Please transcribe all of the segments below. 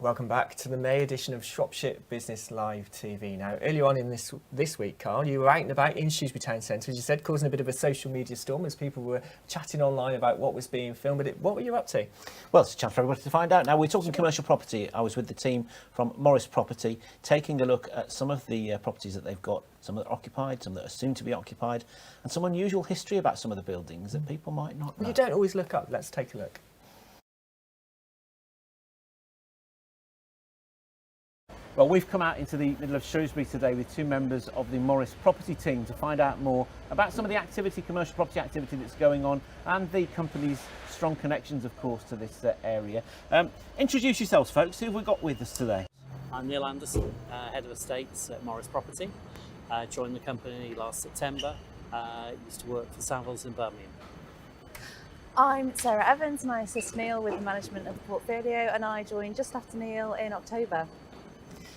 Welcome back to the May edition of Shropshire Business Live TV. Now, earlier on in this week, Carl, you were out and about in Shrewsbury Town Centre, as you said, causing a bit of a social media storm as people were chatting online about what was being filmed. But what were you up to? Well, it's a chance for everybody to find out. Now, we're talking commercial property. I was with the team from Morris Property, taking a look at some of the properties that they've got, some that are occupied, some that are soon to be occupied, and some unusual history about some of the buildings that people might not know. Well, you don't always look up. Let's take a look. Well, we've come out into the middle of Shrewsbury today with two members of the Morris Property team to find out more about some of the activity, commercial property activity that's going on, and the company's strong connections, of course, to this area. Introduce yourselves, folks. Who have we got with us today? I'm Neil Anderson, Head of Estates at Morris Property. Joined the company last September. Used to work for Savills in Birmingham. I'm Sarah Evans and I assist Neil with the management of the portfolio, and I joined just after Neil in October.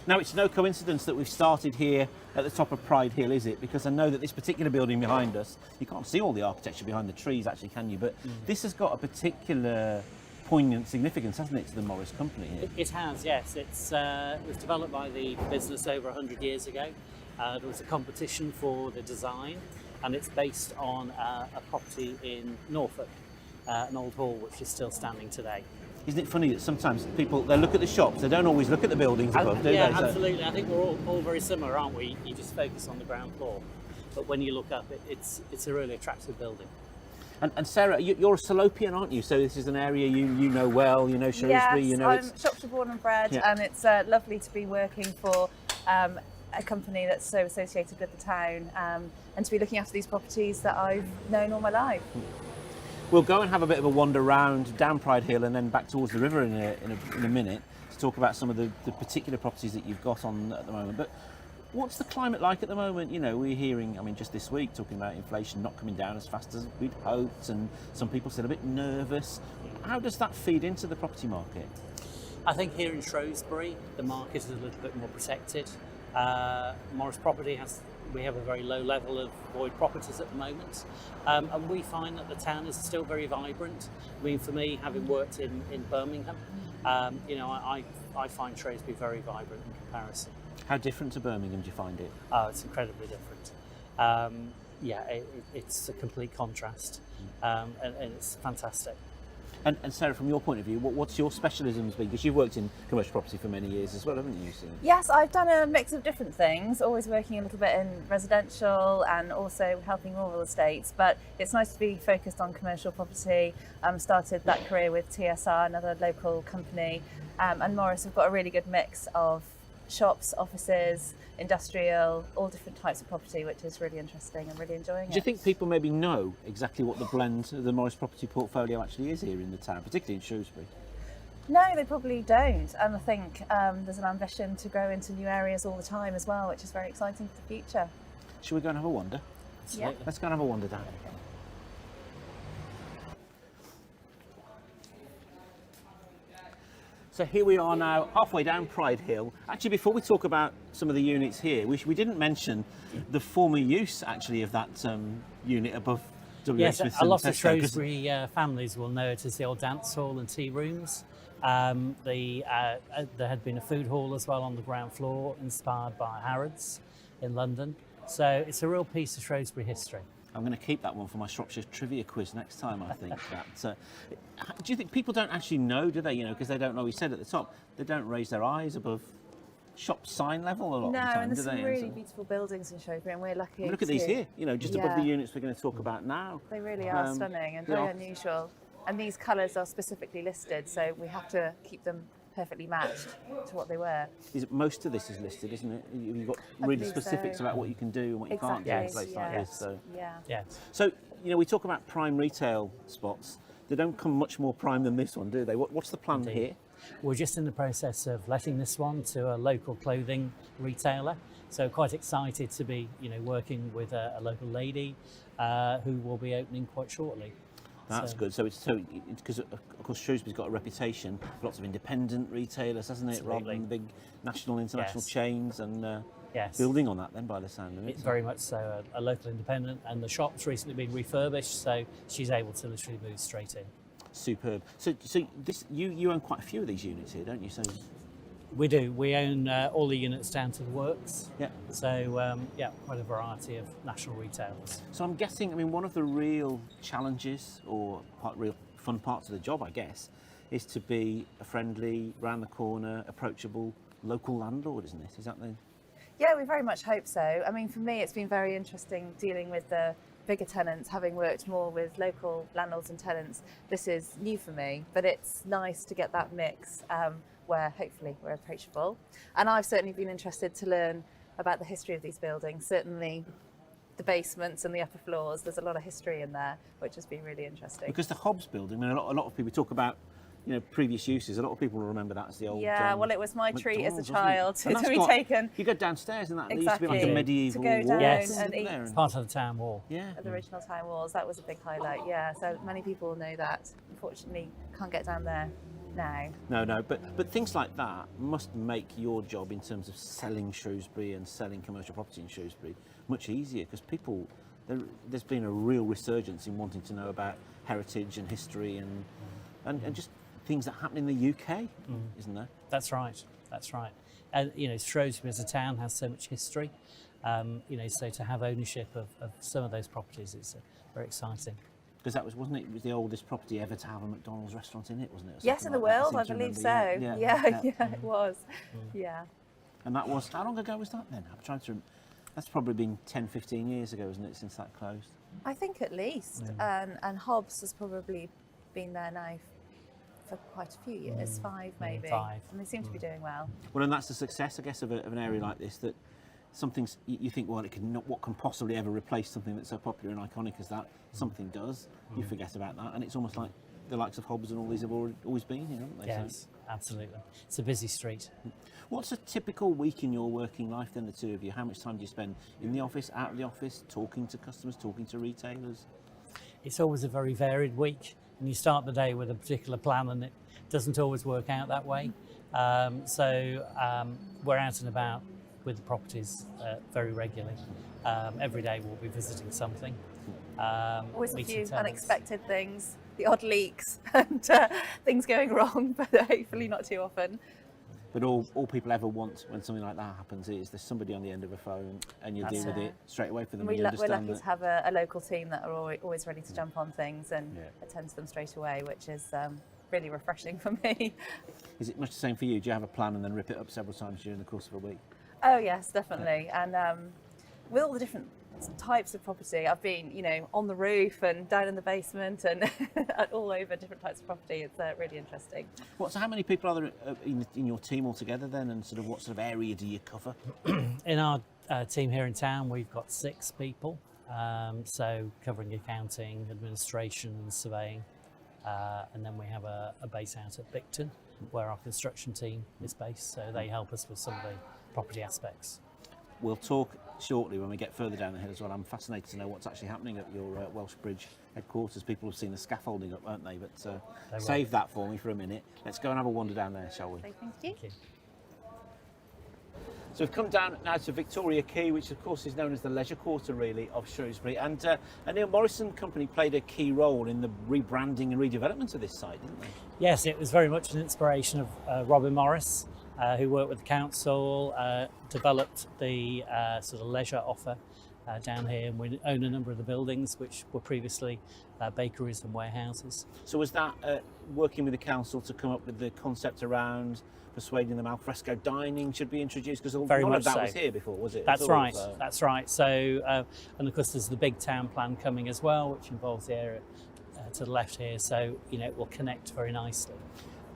Now, it's no coincidence that we've started here at the top of Pride Hill, is it? Because I know that this particular building behind us, you can't see all the architecture behind the trees, actually, can you? But this has got a particular poignant significance, hasn't it, to the Morris company here? It has, yes. It was developed by the business over 100 years ago. There was a competition for the design, and it's based on a property in Norfolk, an old hall which is still standing today. Isn't it funny that sometimes people, they look at the shops, they don't always look at the buildings above, do they? Yeah, absolutely. I think we're all very similar, aren't we? You just focus on the ground floor. But when you look up, it's a really attractive building. And Sarah, you're a Salopian, aren't you? So this is an area you know well, you know Shrewsbury, Yes, you know I'm it's... Shropshire born and bred, Yeah. and it's lovely to be working for a company that's so associated with the town, and to be looking after these properties that I've known all my life. We'll go and have a bit of a wander round down Pride Hill and then back towards the river in a minute to talk about some of the particular properties that you've got on at the moment. But what's the climate like at the moment? You know, we're hearing, I mean, just this week, talking about inflation not coming down as fast as we'd hoped, and some people still a bit nervous. How does that feed into the property market? I think here in Shrewsbury, the market is a little bit more protected. Morris Property we have a very low level of void properties at the moment, and we find that the town is still very vibrant. I mean, for me, having worked in Birmingham, you know, I find Shrewsbury very vibrant in comparison. How different to Birmingham do you find it? Oh, it's incredibly different. Yeah, it's a complete contrast, and it's fantastic. And Sarah, from your point of view, what's your specialisms been? Because you've worked in commercial property for many years as well, haven't you? So... Yes, I've done a mix of different things, always working a little bit in residential and also helping rural estates, but it's nice to be focused on commercial property. Started that career with TSR, another local company, and Morris have got a really good mix of shops, offices, industrial, all different types of property, which is really interesting and really enjoying it. Do you think people maybe know exactly what the blend of the Morris Property portfolio actually is here in the town, particularly in Shrewsbury? No, they probably don't, and I think there's an ambition to grow into new areas all the time as well, which is very exciting for the future. Shall we go and have a wander? Yeah. Let's go and have a wander down. So here we are now, halfway down Pride Hill. Actually, before we talk about some of the units here, we didn't mention the former use, actually, of that unit above W. Yes, Smith's a lot of Tesco, 'cause- Shrewsbury families will know it as the old dance hall and tea rooms. There had been a food hall as well on the ground floor, inspired by Harrods in London. So it's a real piece of Shrewsbury history. I'm going to keep that one for my Shropshire trivia quiz next time, I think. Do you think people don't actually know, do they? You know, because they don't know, we said at the top, they don't raise their eyes above shop sign level a lot of the No, time, and there's do they? some really beautiful buildings in Shrewsbury, and we're lucky. Look at these to- here, you know, just above the Yeah. units we're going to talk about now. They really are stunning and very unusual. And these colours are specifically listed, so we have to keep them perfectly matched to what they were. Most of this is listed, isn't it? You've got really believe specifics so. about what you can do and what you can't do in a Exactly, place like this. So. Yeah. Yeah. So, you know, we talk about prime retail spots. They don't come much more prime than this one, do they? What's the plan Indeed. here? We're just in the process of letting this one to a local clothing retailer. So quite excited to be, you know, working with a local lady who will be opening quite shortly. That's good. So it's because of course Shrewsbury's got a reputation for lots of independent retailers, hasn't it? Rather than big national, international Yes. chains, and Yes. building on that then by the sound of it. It's very much so a local independent, and the shop's recently been refurbished, so she's able to literally move straight in. Superb. So this you own quite a few of these units here, don't you? So We do. We own all the units down to the works. Yeah. So, quite a variety of national retailers. So I'm guessing, I mean, one of the real challenges or real fun parts of the job, I guess, is to be a friendly, round the corner, approachable local landlord, isn't it? Is that the... Yeah, we very much hope so. I mean, for me, it's been very interesting dealing with the bigger tenants, having worked more with local landlords and tenants. This is new for me, but it's nice to get that mix where hopefully we're approachable. And I've certainly been interested to learn about the history of these buildings. Certainly the basements and the upper floors, there's a lot of history in there, which has been really interesting. Because the Hobbs building, I mean, a lot of people talk about, you know, previous uses. A lot of people will remember that as the old. Yeah, well, it was my treat as a McDonald's, child wasn't it? to And be taken. You go downstairs and that Exactly. there used to be like a medieval To go down wall, Yes. wasn't and there? eat. And- It's part of the town wall. yeah. At the original time walls, that was a big highlight. Yeah, so many people know that. Unfortunately, can't get down there now. No, but things like that must make your job in terms of selling Shrewsbury and selling commercial property in Shrewsbury much easier, because people, there's been a real resurgence in wanting to know about heritage and history and just things that happen in the UK, isn't there? That's right. That's right. And you know, Shrewsbury as a town has so much history. You know, so to have ownership of some of those properties is very exciting. Because that wasn't it? It was the oldest property ever to have a McDonald's restaurant in it, wasn't it? Or Yes, in something the like that? world, I seem to believe so. remember, Yeah, it was. Yeah. And that was, how long ago was that then? I'm trying to. That's probably been 10, 15 years ago, isn't it, since that closed? I think at least. And Hobbs has probably been there now for quite a few years, 5 maybe. 5. And they seem to be doing well. Well, and that's the success, I guess, of an area like this, that something's, you think, well, what can possibly ever replace something that's so popular and iconic as that? Something does. You forget about that, and it's almost like the likes of Hobbs and all these have always been here, haven't they? Yes, absolutely. It's a busy street. What's a typical week in your working life then, the two of you? How much time do you spend in the office, out of the office, talking to customers, talking to retailers? It's always a very varied week, and you start the day with a particular plan, and it doesn't always work out that way. So we're out and about with the properties very regularly. Every day we'll be visiting something. Always a meeting few tenants. unexpected things, the odd leaks and things going wrong, but hopefully not too often. But all people ever want when something like that happens is there's somebody on the end of a phone and you deal with it straight away for them. And you We're understand lucky to have a local team that are always ready to jump on things and attend to them straight away, which is really refreshing for me. Is it much the same for you? Do you have a plan and then rip it up several times during the course of a week? Oh yes, definitely. And with all the different types of property, I've been, you know, on the roof and down in the basement and all over different types of property. It's really interesting. So how many people are there in your team altogether then, and sort of what sort of area do you cover? In our team here in town, we've got 6 people, so covering accounting, administration and surveying. And then we have a base out at Bicton, where our construction team is based, so they help us with some of the property aspects. We'll talk shortly when we get further down the hill as well. I'm fascinated to know what's actually happening at your Welsh Bridge headquarters. People have seen the scaffolding up, won't they? But save that for me for a minute. Let's go and have a wander down there, shall we? So thank you. Thank you. So we've come down now to Victoria Quay, which of course is known as the leisure quarter really of Shrewsbury, and Neil Morrison Company played a key role in the rebranding and redevelopment of this site, didn't they? Yes, it was very much an inspiration of Robin Morris, who worked with the council, developed the sort of leisure offer down here, and we own a number of the buildings which were previously bakeries and warehouses. So was that working with the council to come up with the concept around persuading them alfresco dining should be introduced? Because Very none much of that so. was here before, was it? That's at all? right, So- that's right. So, and of course there's the big town plan coming as well, which involves the area to the left here, so, you know, it will connect very nicely.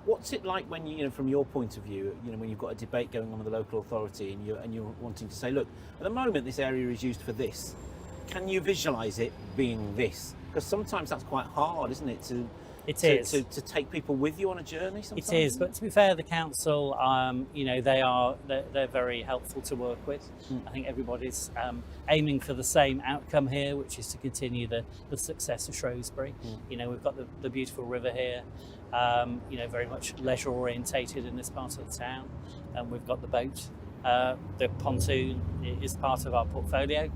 What's it like when you know, from your point of view, you know, when you've got a debate going on with the local authority and you're wanting to say, look, at the moment this area is used for this. Can you visualise it being this? Because sometimes that's quite hard, isn't it? To take people with you on a journey. Sometimes. It is, but to be fair, the council, you know, they're very helpful to work with. I think everybody's aiming for the same outcome here, which is to continue the success of Shrewsbury. You know, we've got the beautiful river here. You know, very much leisure orientated in this part of the town, and we've got the boat. The pontoon is part of our portfolio,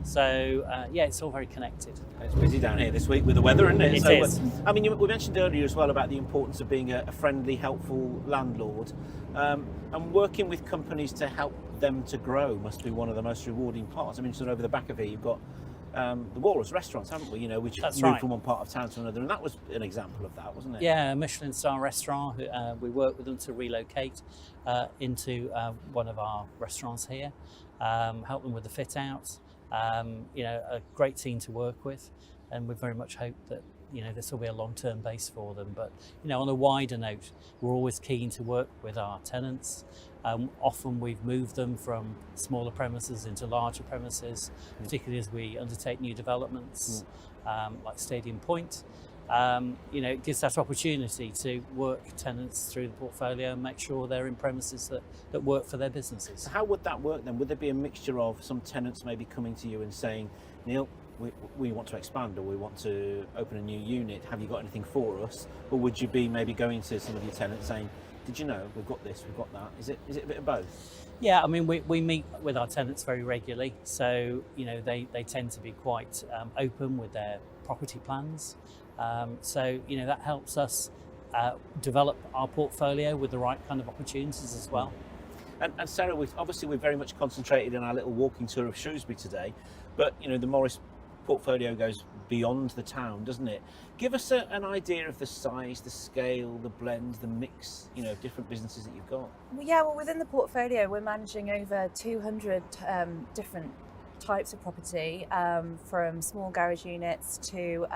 So yeah, it's all very connected. It's busy down here this week with the weather, isn't it? It So, is. I mean, we mentioned earlier as well about the importance of being a friendly, helpful landlord, and working with companies to help them to grow must be one of the most rewarding parts. I mean, sort of over the back of here, you've got the Walrus restaurants, haven't we? You know, which That's moved right. from one part of town to another, and that was an example of that, wasn't it? Yeah, a Michelin star restaurant. We work with them to relocate into one of our restaurants here, help them with the fit out. You know, a great team to work with, and we very much hope that, you know, this will be a long-term base for them. But, you know, on a wider note, we're always keen to work with our tenants. Often we've moved them from smaller premises into larger premises, particularly as we undertake new developments like Stadium Point. You know, it gives that opportunity to work tenants through the portfolio and make sure they're in premises that work for their businesses. So how would that work then? Would there be a mixture of some tenants maybe coming to you and saying, Neil, we want to expand, or we want to open a new unit, have you got anything for us? Or would you be maybe going to some of your tenants saying, did you know, we've got this, we've got that? Is it a bit of both? Yeah, I mean, we meet with our tenants very regularly, so, you know, they tend to be quite open with their property plans. So, you know, that helps us develop our portfolio with the right kind of opportunities as well. And Sarah, we're very much concentrated in our little walking tour of Shrewsbury today, but, you know, the Morris portfolio goes beyond the town, doesn't it? Give us an idea of the size, the scale, the blend, the mix, you know, of different businesses that you've got. Well, within the portfolio, we're managing over 200 different types of property, from small garage units to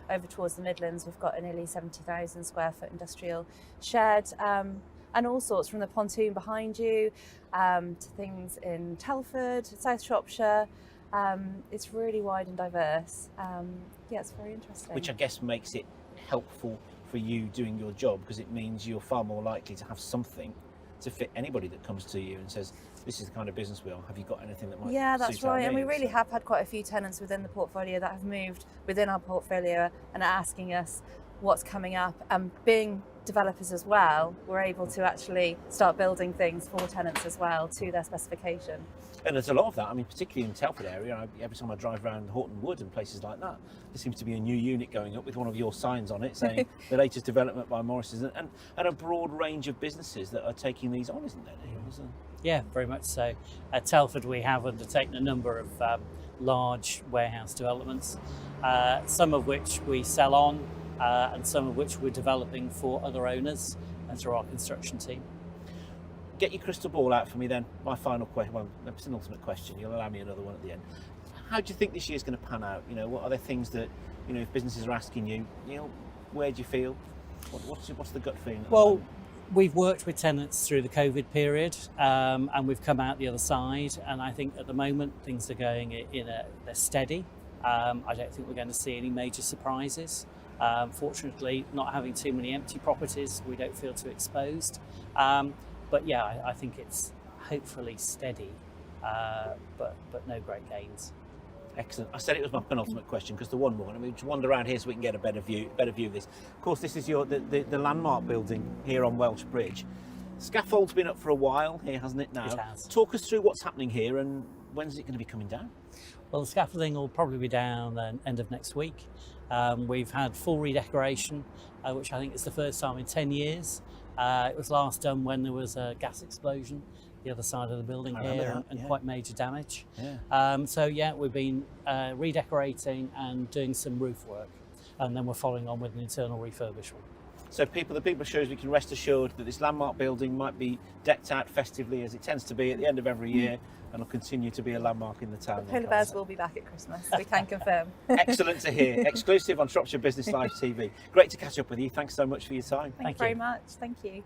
over towards the Midlands. We've got a nearly 70,000 square foot industrial shed, and all sorts, from the pontoon behind you to things in Telford, South Shropshire. It's really wide and diverse. Yeah, it's very interesting. Which I guess makes it helpful for you doing your job, because it means you're far more likely to have something to fit anybody that comes to you and says, this is the kind of business we are, have you got anything that might Yeah, that's suit our right. And we needs? really have had quite a few tenants within the portfolio that have moved within our portfolio and are asking us what's coming up. And being developers as well, we're able to actually start building things for tenants as well to their specification. And there's a lot of that. I mean, particularly in the Telford area, every time I drive around Horton Wood and places like that, there seems to be a new unit going up with one of your signs on it saying the latest development by Morris's, and a broad range of businesses that are taking these on, isn't there, Neil? Isn't there? Yeah, very much so. At Telford, we have undertaken a number of large warehouse developments, some of which we sell on, and some of which we're developing for other owners and through our construction team. Get your crystal ball out for me then. My final question, well, it's an ultimate question. You'll allow me another one at the end. How do you think this year's going to pan out? You know, what are the things that, you know, if businesses are asking you, Neil, where do you feel? What's the gut feeling? Well, we've worked with tenants through the COVID period, and we've come out the other side. And I think at the moment things are going they're steady. I don't think we're going to see any major surprises. Fortunately, not having too many empty properties, we don't feel too exposed. But yeah, I think it's hopefully steady, but no great gains. Excellent. I said it was my penultimate question because the one more, and we just wander around here so we can get a better view of this. Of course, this is the landmark building here on Welsh Bridge. Scaffold's been up for a while here, hasn't it now? It has. Talk us through what's happening here and when's it going to be coming down? Well, the scaffolding will probably be down the end of next week. We've had full redecoration, which I think is the first time in 10 years. It was last done when there was a gas explosion the other side of the building here, and quite major damage. Yeah. So yeah, we've been redecorating and doing some roof work, and then we're following on with an internal refurbishment. So the people of Shrewsbury can rest assured that this landmark building might be decked out festively, as it tends to be at the end of every year, and will continue to be a landmark in the town. The polar bears will be back at Christmas, we can confirm. Excellent to hear. Exclusive on Shropshire Business Live TV. Great to catch up with you. Thanks so much for your time. Thank you very much. Thank you.